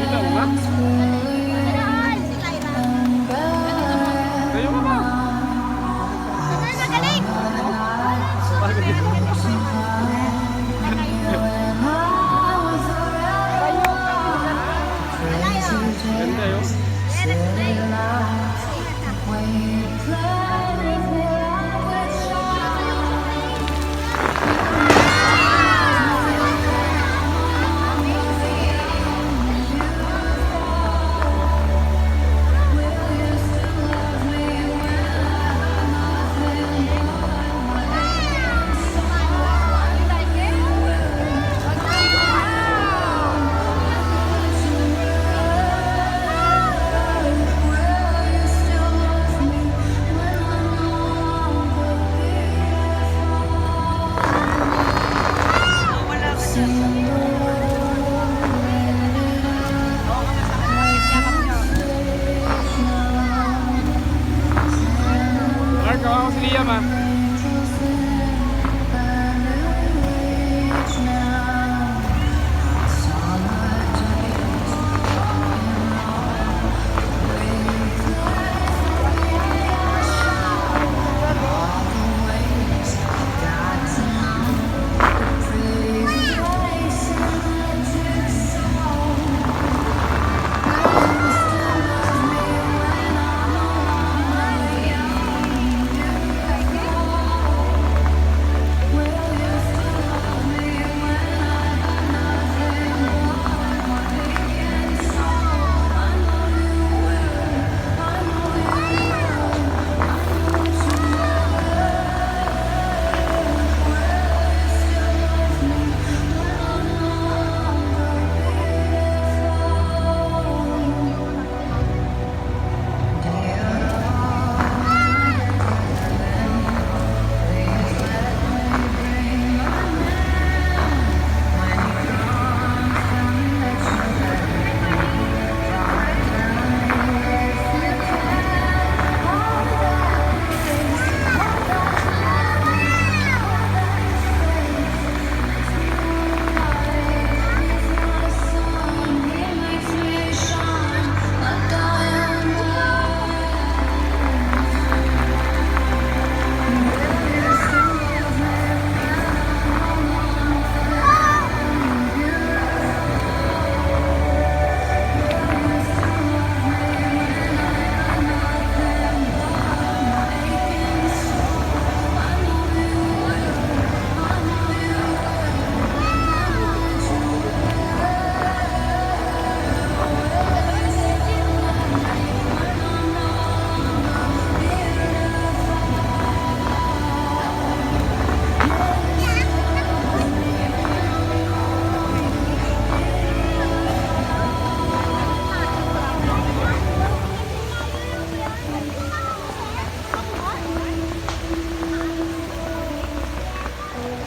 Kita mo ba? Kayo ka ba? Ganda yun. Mark, ako si Liam ah.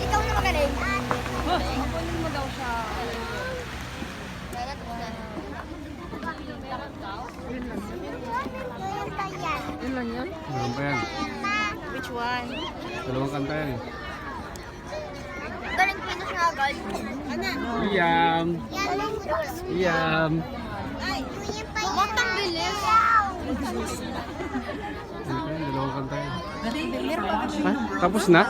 Ikaw na magaling. Kunin mo daw siya. Yun lang yan? Meron pa yan. Which one? Dalawang kanta yan eh. Galing Pinos nga, guys. Liam! Liam! Botang bilis. Ano pa yan? Dalawang kanta yan. Ha? Tapos na?